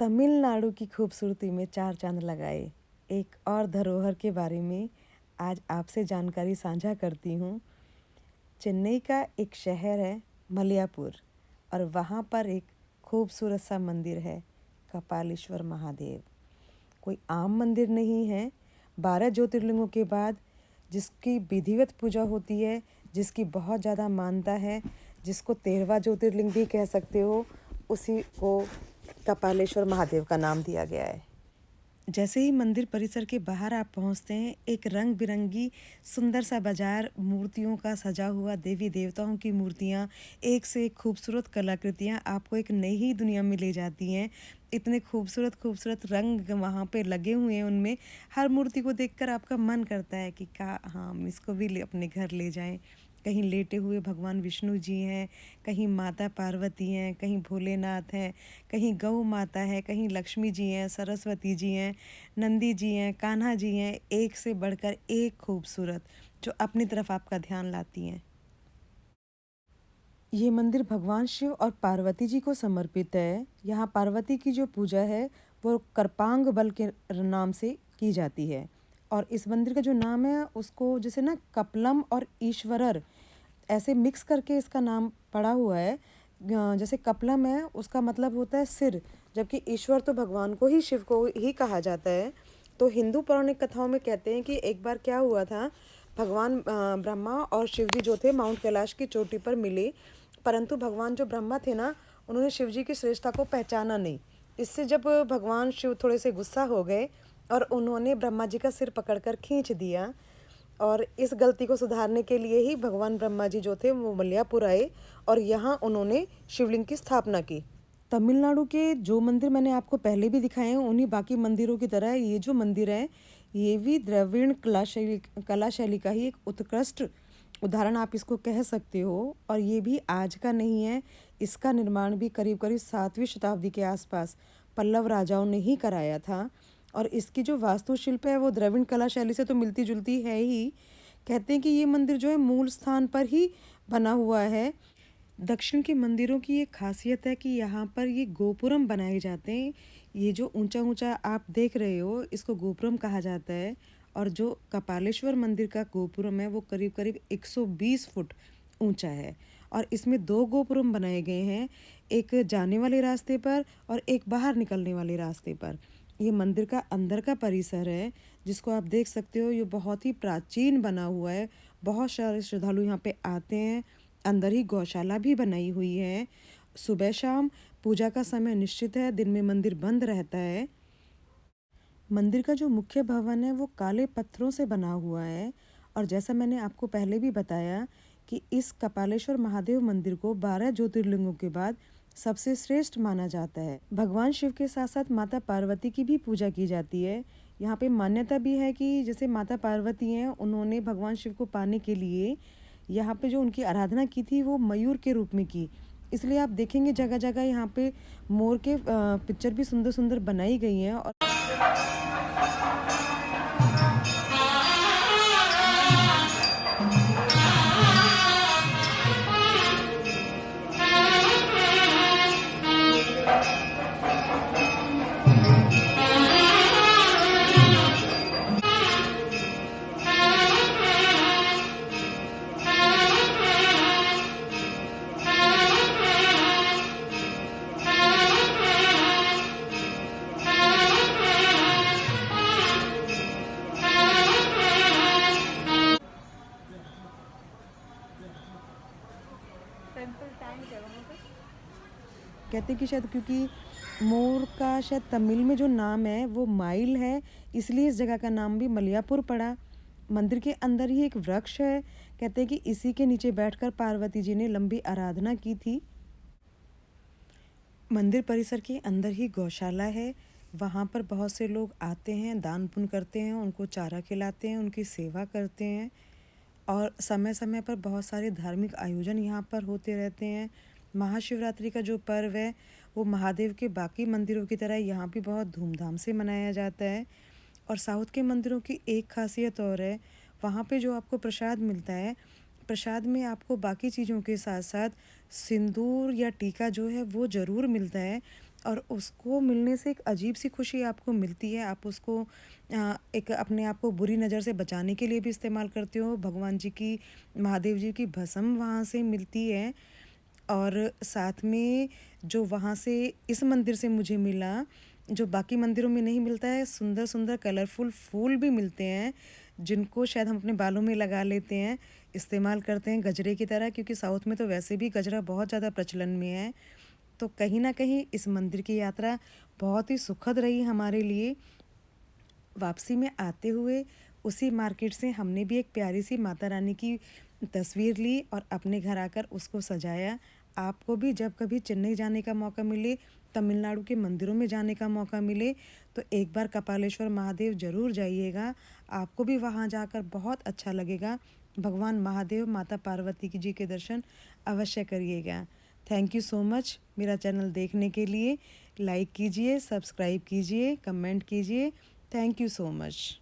तमिलनाडु की खूबसूरती में चार चांद लगाए। एक और धरोहर के बारे में आज आपसे जानकारी साझा करती हूँ। चेन्नई का एक शहर है मलयापुर और वहाँ पर एक खूबसूरत सा मंदिर है कपालीश्वर महादेव। कोई आम मंदिर नहीं है। 12 ज्योतिर्लिंगों के बाद जिसकी विधिवत पूजा होती है, जिसकी बहुत ज़्यादा मान्यता है, जिसको 13वां ज्योतिर्लिंग भी कह सकते हो, उसी को कपालेश्वर महादेव का नाम दिया गया है। जैसे ही मंदिर परिसर के बाहर आप पहुंचते हैं, एक रंग बिरंगी सुंदर सा बाजार, मूर्तियों का सजा हुआ, देवी देवताओं की मूर्तियां, एक से एक खूबसूरत कलाकृतियां आपको एक नई ही दुनिया में ले जाती हैं। इतने खूबसूरत खूबसूरत रंग वहाँ पे लगे हुए हैं उनमें। हर मूर्ति को देखकर आपका मन करता है कि हम इसको भी अपने घर ले जाएं। कहीं लेटे हुए भगवान विष्णु जी हैं, कहीं माता पार्वती हैं, कहीं भोलेनाथ हैं, कहीं गौ माता है, कहीं लक्ष्मी जी हैं, सरस्वती जी हैं, नंदी जी हैं, कान्हा जी हैं, एक से बढ़कर एक खूबसूरत जो अपनी तरफ आपका ध्यान लाती हैं। ये मंदिर भगवान शिव और पार्वती जी को समर्पित है। यहाँ पार्वती की जो पूजा है वो करपांग बल के नाम से की जाती है। और इस मंदिर का जो नाम है उसको जैसे ना कपलम और ईश्वरर ऐसे मिक्स करके इसका नाम पड़ा हुआ है। जैसे कपलम है उसका मतलब होता है सिर, जबकि ईश्वर तो भगवान को ही, शिव को ही कहा जाता है। तो हिंदू पौराणिक कथाओं में कहते हैं कि एक बार क्या हुआ था, भगवान ब्रह्मा और शिव जी जो थे माउंट कैलाश की चोटी पर मिले, परंतु भगवान जो ब्रह्मा थे ना, उन्होंने शिव जी की श्रेष्ठता को पहचाना नहीं। इससे जब भगवान शिव थोड़े से गुस्सा हो गए और उन्होंने ब्रह्मा जी का सिर पकड़कर खींच दिया। और इस गलती को सुधारने के लिए ही भगवान ब्रह्मा जी जो थे वो मलयापुर आए और यहाँ उन्होंने शिवलिंग की स्थापना की। तमिलनाडु के जो मंदिर मैंने आपको पहले भी दिखाए हैं, उन्हीं बाकी मंदिरों की तरह ये जो मंदिर है ये भी द्रविड़ कला शैली का ही एक उत्कृष्ट उदाहरण आप इसको कह सकते हो। और ये भी आज का नहीं है। इसका निर्माण भी करीब करीब 7वीं शताब्दी के आसपास पल्लव राजाओं ने ही कराया था। और इसकी जो वास्तुशिल्प है वो द्रविड़ कला शैली से तो मिलती जुलती है ही। कहते हैं कि ये मंदिर जो है मूल स्थान पर ही बना हुआ है। दक्षिण के मंदिरों की ये खासियत है कि यहाँ पर ये गोपुरम बनाए जाते हैं। ये जो ऊंचा ऊंचा आप देख रहे हो इसको गोपुरम कहा जाता है। और जो कपालेश्वर मंदिर का गोपुरम है वो करीब करीब 120 फुट ऊंचा है। और इसमें दो गोपुरम बनाए गए हैं, एक जाने वाले रास्ते पर और एक बाहर निकलने वाले रास्ते पर। ये मंदिर का अंदर का परिसर है जिसको आप देख सकते हो। ये बहुत ही प्राचीन बना हुआ है। बहुत सारे श्रद्धालु यहाँ पे आते हैं। अंदर ही गौशाला भी बनाई हुई है। सुबह शाम पूजा का समय निश्चित है, दिन में मंदिर बंद रहता है। मंदिर का जो मुख्य भवन है वो काले पत्थरों से बना हुआ है। और जैसा मैंने आपको पहले भी बताया कि इस कपालेश्वर महादेव मंदिर को 12 ज्योतिर्लिंगों के बाद सबसे श्रेष्ठ माना जाता है। भगवान शिव के साथ साथ माता पार्वती की भी पूजा की जाती है। यहाँ पे मान्यता भी है कि जैसे माता पार्वती हैं, उन्होंने भगवान शिव को पाने के लिए यहाँ पे जो उनकी आराधना की थी वो मयूर के रूप में की। इसलिए आप देखेंगे जगह जगह यहाँ पे मोर के पिक्चर भी सुंदर सुंदर बनाई गई हैं। और कहते हैं कि शायद क्योंकि मोर का शायद तमिल में जो नाम है वो माइल है, इसलिए इस जगह का नाम भी मलयापुर पड़ा। मंदिर के अंदर ही एक वृक्ष है। कहते हैं कि इसी के नीचे बैठकर पार्वती जी ने लंबी आराधना की थी। मंदिर परिसर के अंदर ही गौशाला है। वहाँ पर बहुत से लोग आते हैं, दान पुण्य करते हैं, उनको चारा खिलाते हैं, उनकी सेवा करते हैं। और समय समय पर बहुत सारे धार्मिक आयोजन यहाँ पर होते रहते हैं। महाशिवरात्रि का जो पर्व है वो महादेव के बाकी मंदिरों की तरह यहाँ भी बहुत धूमधाम से मनाया जाता है। और साउथ के मंदिरों की एक खासियत और है, वहाँ पे जो आपको प्रसाद मिलता है, प्रसाद में आपको बाकी चीज़ों के साथ साथ सिंदूर या टीका जो है वो ज़रूर मिलता है। और उसको मिलने से एक अजीब-सी खुशी आपको मिलती है। आप उसको एक अपने आप को बुरी नज़र से बचाने के लिए भी इस्तेमाल करते हो। भगवान जी की, महादेव जी की भस्म वहाँ से मिलती है। और साथ में जो वहाँ से इस मंदिर से मुझे मिला, जो बाकी मंदिरों में नहीं मिलता है, सुंदर-सुंदर कलरफुल फूल भी मिलते हैं, जिनको शायद हम अपने बालों में लगा लेते हैं, इस्तेमाल करते हैं गजरे की तरह, क्योंकि साउथ में तो वैसे भी गजरा बहुत ज़्यादा प्रचलन में है। तो कहीं न कहीं इस मंदिर की यात्रा बहुत ही सुखद रही हमारे लिए। वापसी में आते हुए उसी मार्केट से हमने भी एक प्यारी सी माता रानी की तस्वीर ली और अपने घर आकर उसको सजाया। आपको भी जब कभी चेन्नई जाने का मौका मिले, तमिलनाडु के मंदिरों में जाने का मौका मिले, तो एक बार कपालेश्वर महादेव ज़रूर जाइएगा। आपको भी वहाँ जाकर बहुत अच्छा लगेगा। भगवान महादेव, माता पार्वती की जी के दर्शन अवश्य करिएगा। थैंक यू सो मच मेरा चैनल देखने के लिए। लाइक कीजिए, सब्सक्राइब कीजिए, कमेंट कीजिए। Thank you so much.